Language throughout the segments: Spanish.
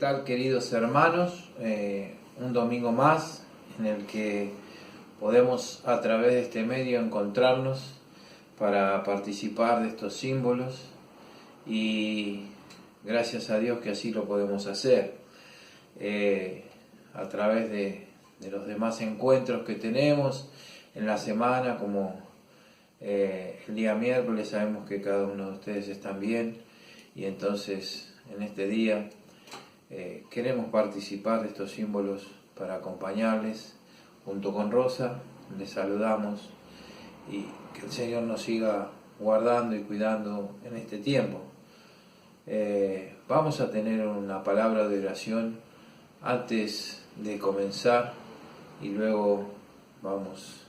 tal, queridos hermanos? Un domingo más en el que podemos a través de este medio encontrarnos para participar de estos símbolos y gracias a Dios que así lo podemos hacer. A través de los demás encuentros que tenemos en la semana, como el día miércoles, sabemos que cada uno de ustedes están bien y entonces en este día queremos participar de estos símbolos para acompañarles junto con Rosa. Les saludamos y que el Señor nos siga guardando y cuidando en este tiempo. Vamos a tener una palabra de oración antes de comenzar y luego vamos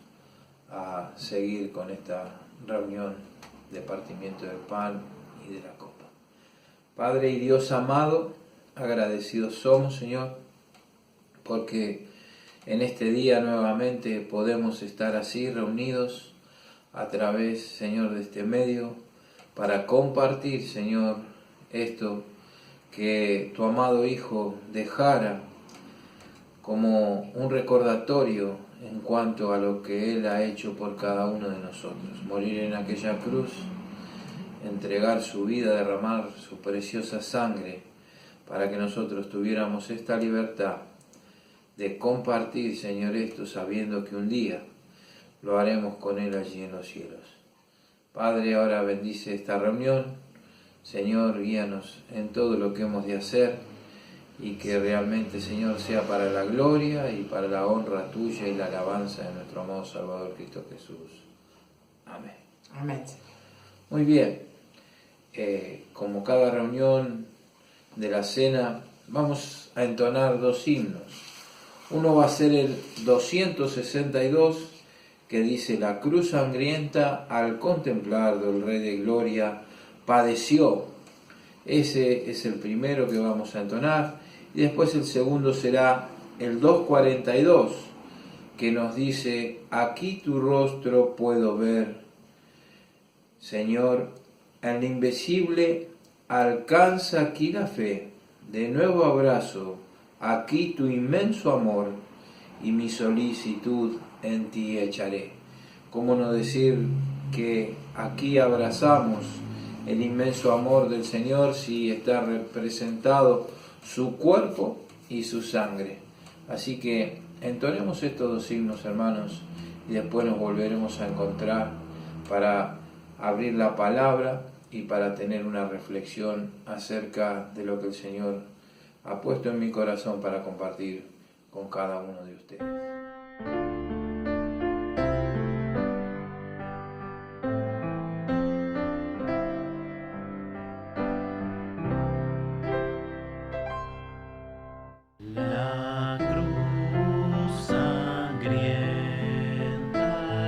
a seguir con esta reunión de partimiento del pan y de la copa. Padre y Dios amado, agradecidos somos, Señor, porque en este día nuevamente podemos estar así reunidos a través, Señor, de este medio para compartir, Señor, esto que tu amado Hijo dejara como un recordatorio en cuanto a lo que Él ha hecho por cada uno de nosotros. Morir en aquella cruz, entregar su vida, derramar su preciosa sangre para que nosotros tuviéramos esta libertad de compartir, Señor, esto sabiendo que un día lo haremos con Él allí en los cielos. Padre, ahora bendice esta reunión. Señor, guíanos en todo lo que hemos de hacer y que realmente, Señor, sea para la gloria y para la honra tuya y la alabanza de nuestro amado Salvador Cristo Jesús. Amén. Amén. Muy bien. Como cada reunión de la cena, vamos a entonar dos himnos. Uno va a ser el 262, que dice: la cruz sangrienta al contemplar del Rey de Gloria padeció. Ese es el primero que vamos a entonar. Y después el segundo será el 242, que nos dice: aquí tu rostro puedo ver, Señor, en lo invisible alcanza aquí la fe, de nuevo abrazo aquí tu inmenso amor y mi solicitud en ti echaré. ¿Cómo no decir que aquí abrazamos el inmenso amor del Señor si está representado su cuerpo y su sangre? Así que entonemos estos dos signos, hermanos, y después nos volveremos a encontrar para abrir la palabra y para tener una reflexión acerca de lo que el Señor ha puesto en mi corazón para compartir con cada uno de ustedes. La cruz sangrienta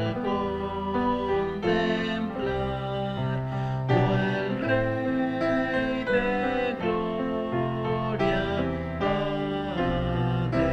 al contemplar, oh el Rey de Gloria padeció.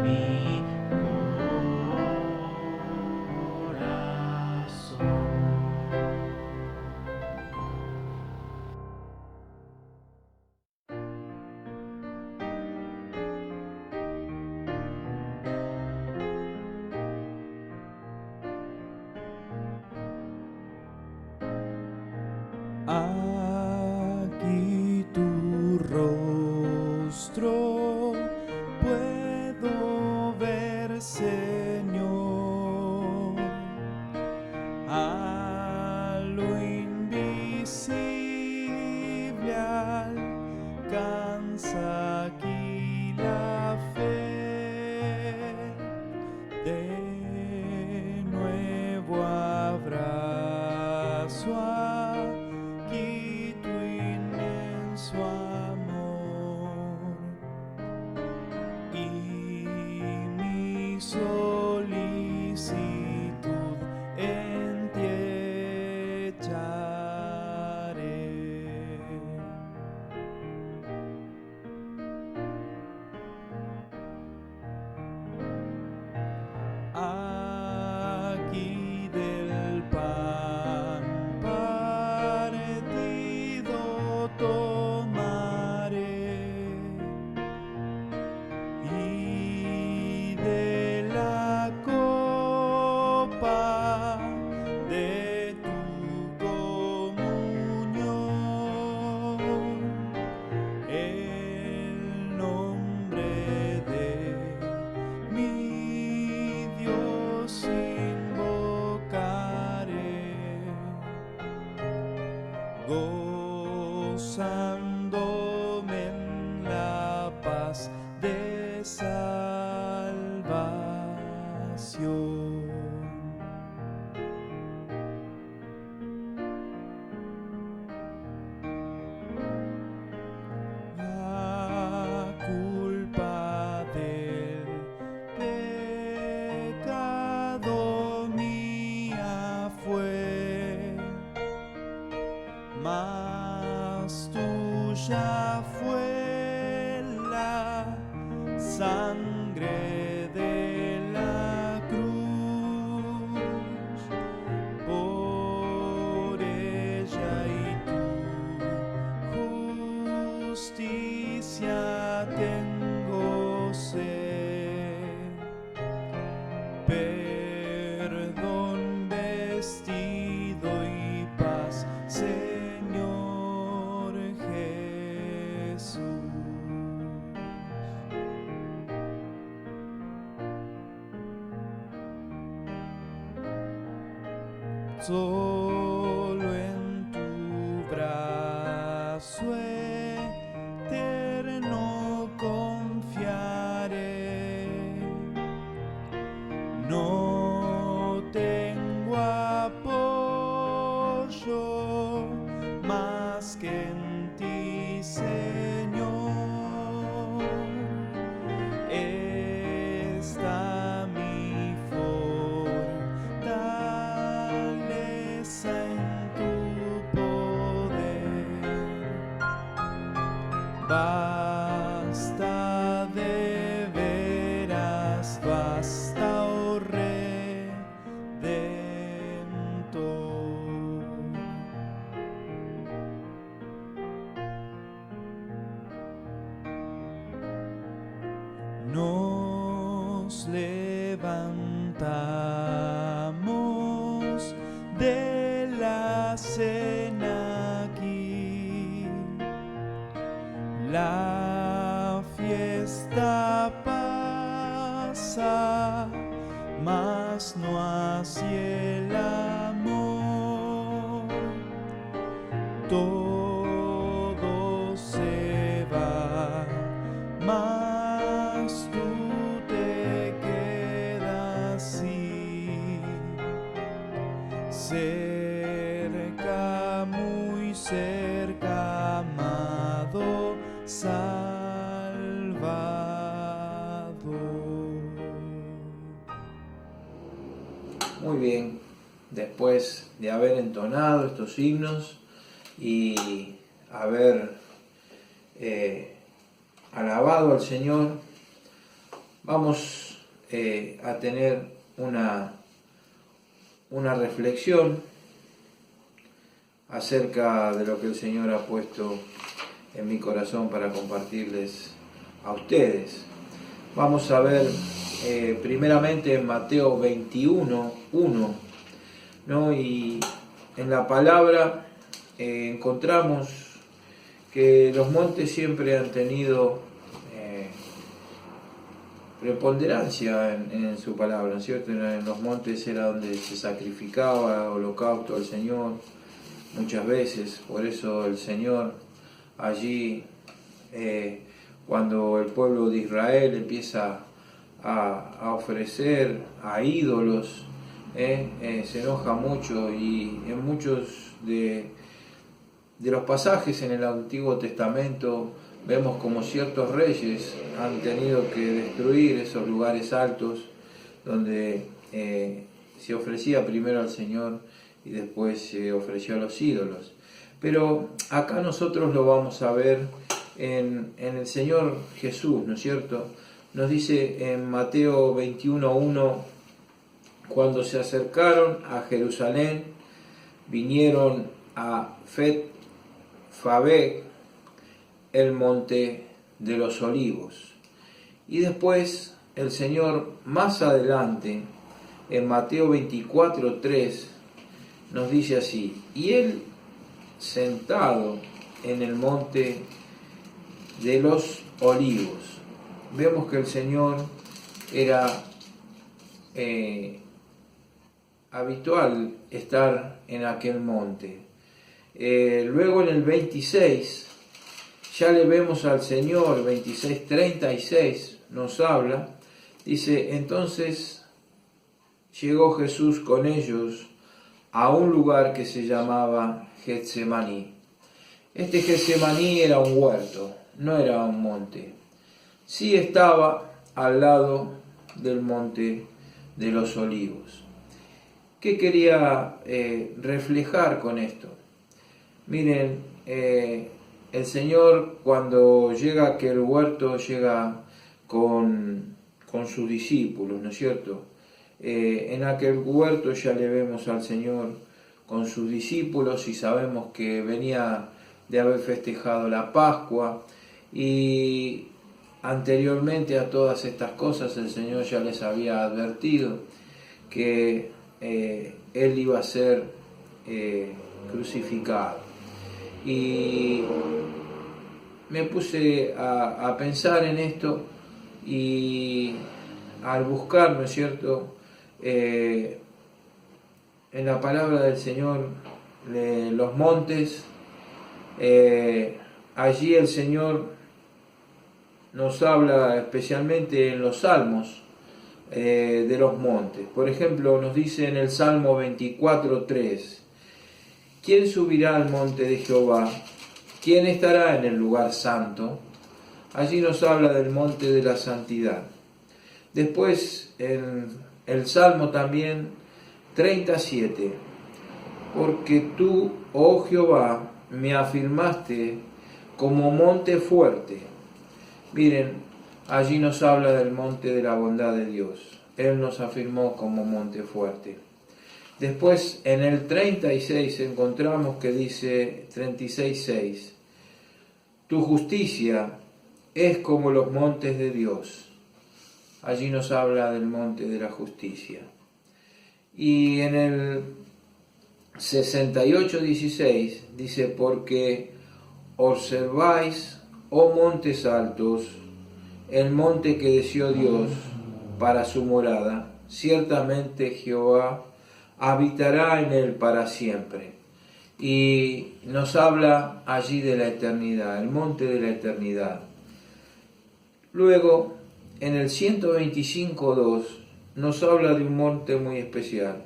mi corazón. Aquí tu rostro puedo ver, Señor, a lo invisible alcanza aquí la fe. De nuevo abrazo aquí tu inmenso amor y mi solicitud en ti echaré. Aquí del pan partido tomaré y de la copa de tu comunión el nombre de mi Dios invocaré, gozándome en la paz de salvación. La culpa del pecado mía fue, mas tuya fue la sangre de la cruz. Por ella y tu justicia tengo sed, perdón, vestido y paz, Señor Jesús. Solo en tu brazo eterno confiaré. No tengo apoyo más que en ti, Señor. Está mi fortaleza en tu poder. Basta de veras, basta, oh Redentor. Nos levantamos de la cena aquí, la fiesta pasa, mas no así el amor. Todo se va, mas tú te quedas y cerca, muy cerca, amado Salvador. Muy bien, después de haber entonado estos himnos y haber alabado al Señor, vamos a tener una reflexión acerca de lo que el Señor ha puesto en mi corazón para compartirles a ustedes. Vamos a ver primeramente en Mateo 21:1, ¿no? Y en la palabra encontramos que los montes siempre han tenido preponderancia en su palabra, ¿no es cierto? En los montes era donde se sacrificaba holocausto al Señor muchas veces. Por eso el Señor allí, cuando el pueblo de Israel empieza a ofrecer a ídolos, se enoja mucho, y en muchos de los pasajes en el Antiguo Testamento vemos como ciertos reyes han tenido que destruir esos lugares altos donde se ofrecía primero al Señor y después se ofreció a los ídolos. Pero acá nosotros lo vamos a ver en el Señor Jesús, ¿no es cierto? Nos dice en Mateo 21:1, cuando se acercaron a Jerusalén, vinieron a Betfagé, el monte de los olivos. Y después el Señor más adelante, en Mateo 24:3, nos dice así: y él sentado en el monte de los olivos. Vemos que el Señor era habitual estar en aquel monte. Luego en el 26 ya le vemos al Señor, 26:36 nos habla, dice: entonces llegó Jesús con ellos a un lugar que se llamaba Getsemaní. Este Getsemaní era un huerto, no era un monte. Sí estaba al lado del monte de los olivos. ¿Qué quería reflejar con esto? Miren, el Señor, cuando llega a aquel huerto, llega con sus discípulos, ¿no es cierto? En aquel huerto ya le vemos al Señor con sus discípulos, y sabemos que venía de haber festejado la Pascua, y anteriormente a todas estas cosas el Señor ya les había advertido que Él iba a ser crucificado. Y me puse a pensar en esto, y al buscar, ¿no es cierto?, en la palabra del Señor, los montes, allí el Señor nos habla especialmente en los salmos de los montes. Por ejemplo, nos dice en el Salmo 24:3: ¿quién subirá al monte de Jehová? ¿Quién estará en el lugar santo? Allí nos habla del monte de la santidad. Después, en el Salmo también 37: porque tú, oh Jehová, me afirmaste como monte fuerte. Miren, allí nos habla del monte de la bondad de Dios. Él nos afirmó como monte fuerte. Después, en el 36 encontramos que dice, 36:6: tu justicia es como los montes de Dios. Allí nos habla del monte de la justicia. Y en el 68:16 dice: porque observáis, oh montes altos, el monte que deseó Dios para su morada, ciertamente Jehová habitará en él para siempre. Y nos habla allí de la eternidad, el monte de la eternidad. Luego, en el 125:2 nos habla de un monte muy especial.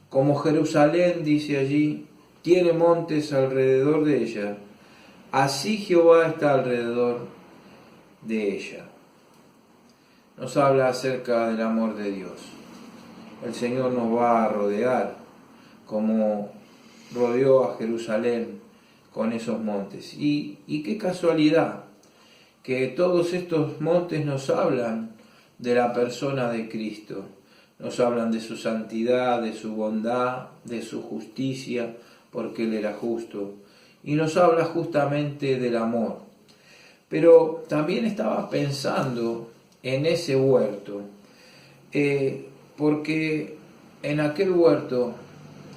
Como Jerusalén, dice allí, tiene montes alrededor de ella, así Jehová está alrededor de ella. Nos habla acerca del amor de Dios. El Señor nos va a rodear como rodeó a Jerusalén con esos montes. Y qué casualidad que todos estos montes nos hablan de la persona de Cristo. Nos hablan de su santidad, de su bondad, de su justicia, porque Él era justo. Y nos habla justamente del amor. Pero también estaba pensando en ese huerto, porque en aquel huerto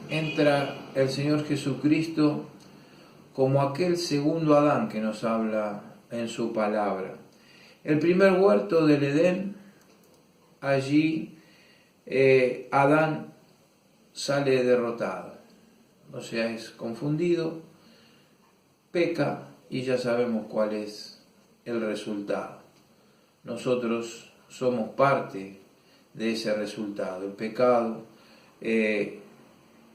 entra el Señor Jesucristo como aquel segundo Adán que nos habla en su palabra. El primer huerto del Edén, allí Adán sale derrotado, o sea, es confundido, peca y ya sabemos cuál es el resultado. Nosotros somos parte de ese resultado. El pecado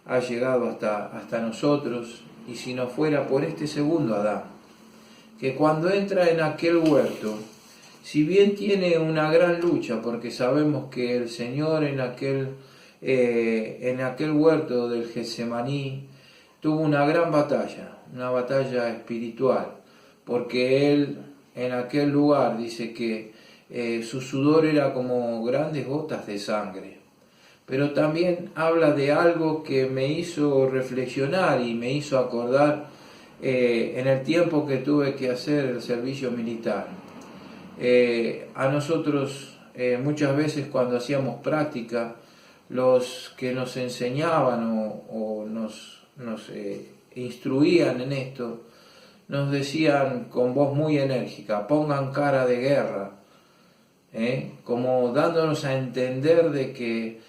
ha llegado hasta nosotros, y si no fuera por este segundo Adán, que cuando entra en aquel huerto, si bien tiene una gran lucha, porque sabemos que el Señor en aquel huerto del Getsemaní tuvo una gran batalla, una batalla espiritual, porque Él en aquel lugar dice que su sudor era como grandes gotas de sangre. Pero también habla de algo que me hizo reflexionar y me hizo acordar en el tiempo que tuve que hacer el servicio militar. A nosotros muchas veces cuando hacíamos práctica, los que nos enseñaban o nos instruían en esto, nos decían con voz muy enérgica: pongan cara de guerra, como dándonos a entender de que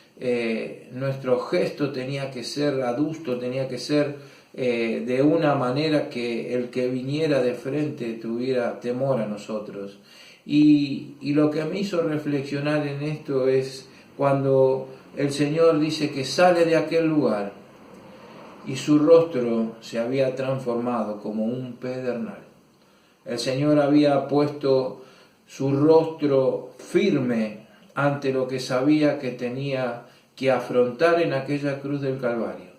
nuestro gesto tenía que ser adusto, tenía que ser de una manera que el que viniera de frente tuviera temor a nosotros. Y lo que me hizo reflexionar en esto es cuando el Señor dice que sale de aquel lugar y su rostro se había transformado como un pedernal. El Señor había puesto su rostro firme ante lo que sabía que tenía que afrontar en aquella cruz del Calvario,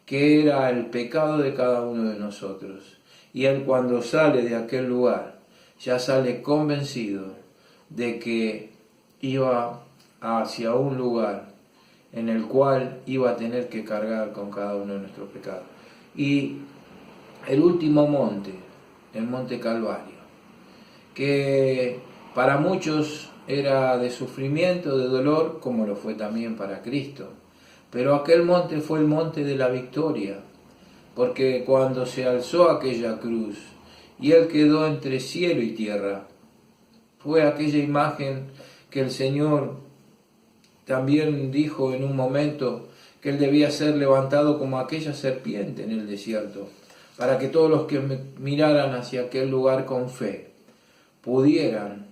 que era el pecado de cada uno de nosotros. Y Él, cuando sale de aquel lugar, ya sale convencido de que iba hacia un lugar en el cual iba a tener que cargar con cada uno de nuestros pecados. Y el último monte, el monte Calvario, que para muchos era de sufrimiento, de dolor, como lo fue también para Cristo. Pero aquel monte fue el monte de la victoria, porque cuando se alzó aquella cruz y Él quedó entre cielo y tierra, fue aquella imagen que el Señor también dijo en un momento que Él debía ser levantado como aquella serpiente en el desierto, para que todos los que miraran hacia aquel lugar con fe pudieran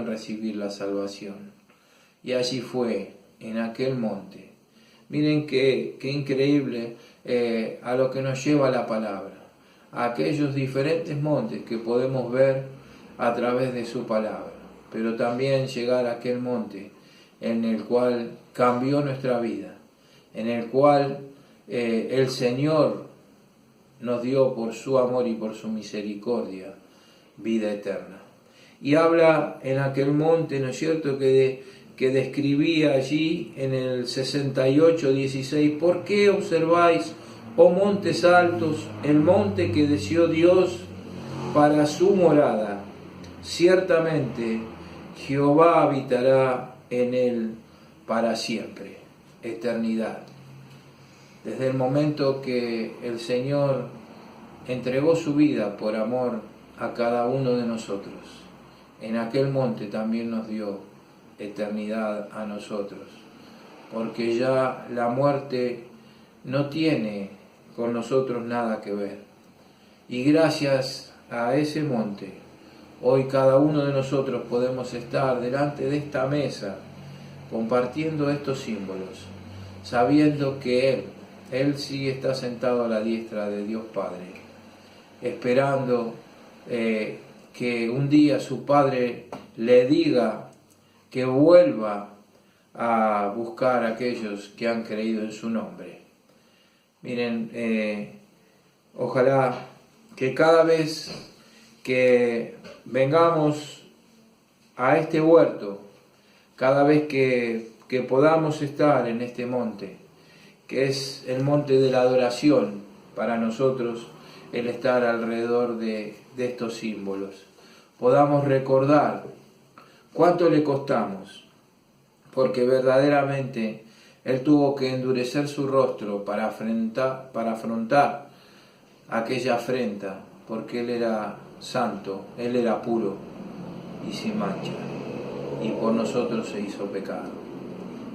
recibir la salvación. Y allí fue, en aquel monte. Miren qué increíble a lo que nos lleva la palabra, a aquellos diferentes montes que podemos ver a través de su palabra, pero también llegar a aquel monte en el cual cambió nuestra vida, en el cual el Señor nos dio por su amor y por su misericordia vida eterna. Y habla en aquel monte, ¿no es cierto?, que describía allí en el 68:16: ¿por qué observáis, oh montes altos, el monte que deseó Dios para su morada? Ciertamente Jehová habitará en él para siempre, eternidad. Desde el momento que el Señor entregó su vida por amor a cada uno de nosotros, en aquel monte también nos dio eternidad a nosotros, porque ya la muerte no tiene con nosotros nada que ver. Y gracias a ese monte, hoy cada uno de nosotros podemos estar delante de esta mesa compartiendo estos símbolos, sabiendo que Él sí está sentado a la diestra de Dios Padre, esperando que un día su Padre le diga que vuelva a buscar a aquellos que han creído en su nombre. Miren, ojalá que cada vez que vengamos a este huerto, cada vez que podamos estar en este monte, que es el monte de la adoración para nosotros, el estar alrededor de estos símbolos. Podamos recordar cuánto le costamos, porque verdaderamente Él tuvo que endurecer su rostro para afrontar aquella afrenta, porque Él era santo, Él era puro y sin mancha, y por nosotros se hizo pecado.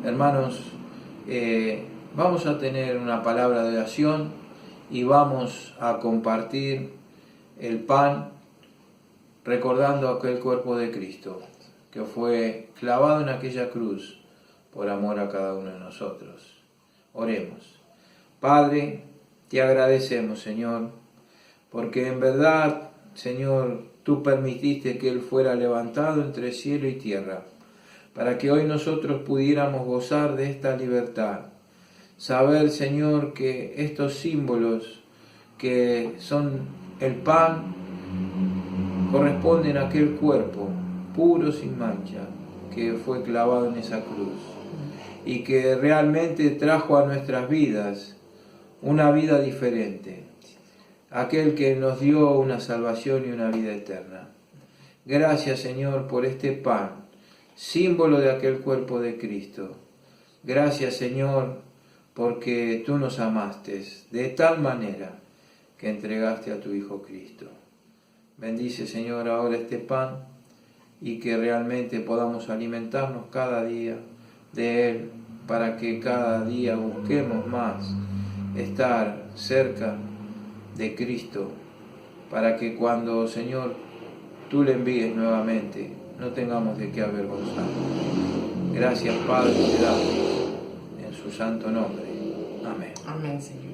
Hermanos, vamos a tener una palabra de oración y vamos a compartir el pan recordando aquel cuerpo de Cristo que fue clavado en aquella cruz por amor a cada uno de nosotros. Oremos. Padre, te agradecemos, Señor, porque en verdad, Señor, tú permitiste que Él fuera levantado entre cielo y tierra, para que hoy nosotros pudiéramos gozar de esta libertad. Saber, Señor, que estos símbolos que son el pan corresponden a aquel cuerpo puro sin mancha que fue clavado en esa cruz y que realmente trajo a nuestras vidas una vida diferente, aquel que nos dio una salvación y una vida eterna. Gracias, Señor, por este pan, símbolo de aquel cuerpo de Cristo. Gracias, Señor, porque tú nos amaste de tal manera que entregaste a tu Hijo Cristo. Bendice, Señor, ahora este pan y que realmente podamos alimentarnos cada día de Él, para que cada día busquemos más estar cerca de Cristo, para que cuando, Señor, tú le envíes nuevamente, no tengamos de qué avergonzarnos. Gracias, Padre, te damos en su santo nombre. Amén. Amén, Señor.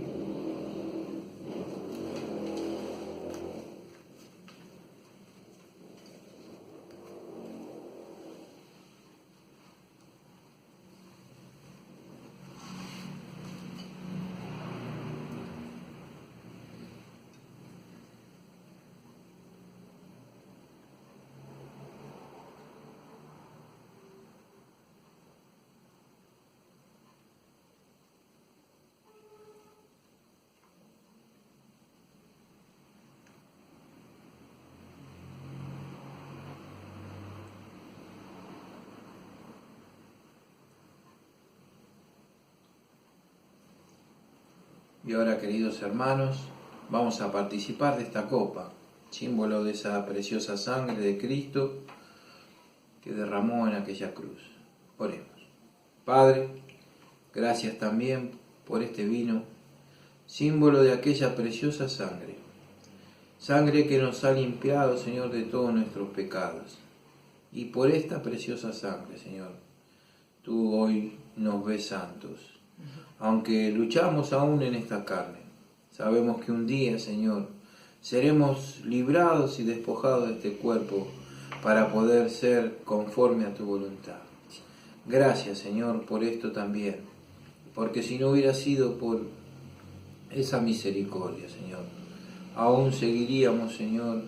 Y ahora, queridos hermanos, vamos a participar de esta copa, símbolo de esa preciosa sangre de Cristo que derramó en aquella cruz. Oremos. Padre, gracias también por este vino, símbolo de aquella preciosa sangre, sangre que nos ha limpiado, Señor, de todos nuestros pecados. Y por esta preciosa sangre, Señor, tú hoy nos ves santos. Aunque luchamos aún en esta carne, sabemos que un día, Señor, seremos librados y despojados de este cuerpo para poder ser conforme a tu voluntad. Gracias, Señor, por esto también, porque si no hubiera sido por esa misericordia, Señor, aún seguiríamos, Señor,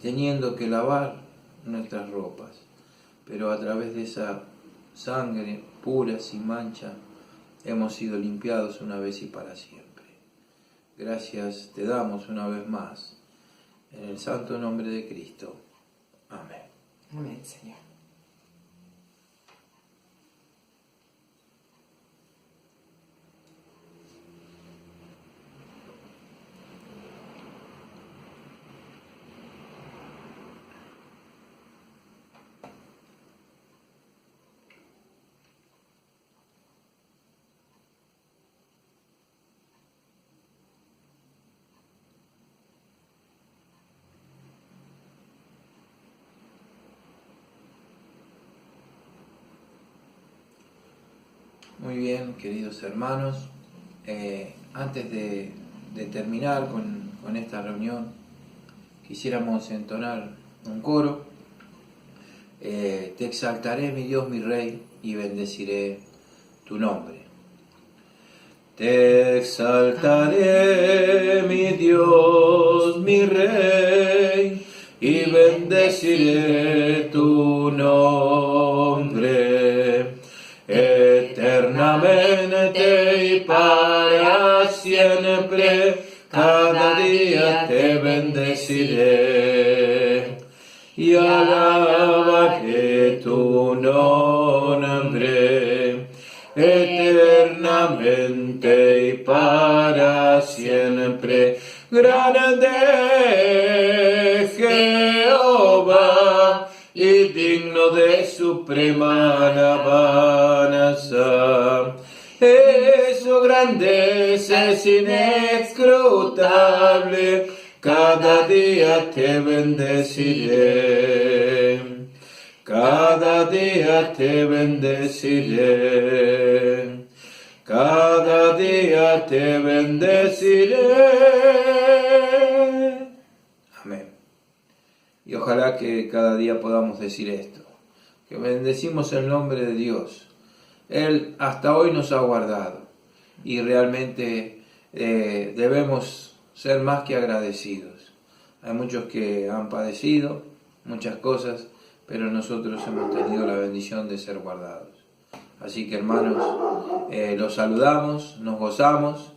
teniendo que lavar nuestras ropas, pero a través de esa sangre pura, sin mancha, hemos sido limpiados una vez y para siempre. Gracias te damos una vez más, en el santo nombre de Cristo. Amén. Amén, Señor. Muy bien, queridos hermanos, antes de terminar con esta reunión, quisiéramos entonar un coro. Te exaltaré, mi Dios, mi Rey, y bendeciré tu nombre. Te exaltaré, mi Dios, mi Rey, y bendeciré tu nombre. eternamente y para siempre, cada día te bendeciré y alabaré tu nombre eternamente y para siempre. Grande Jehová y digno de suprema alabanza. Su grandeza es inescrutable, cada día te bendeciré, cada día te bendeciré, cada día te bendeciré. Amén. Y ojalá que cada día podamos decir esto, que bendecimos el nombre de Dios. Él hasta hoy nos ha guardado y realmente debemos ser más que agradecidos. Hay muchos que han padecido muchas cosas, pero nosotros hemos tenido la bendición de ser guardados. Así que hermanos, los saludamos, nos gozamos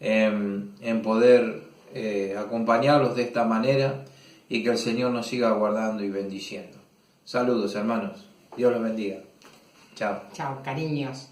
en poder acompañarlos de esta manera y que el Señor nos siga guardando y bendiciendo. Saludos hermanos, Dios los bendiga. Chao. Chao, cariños.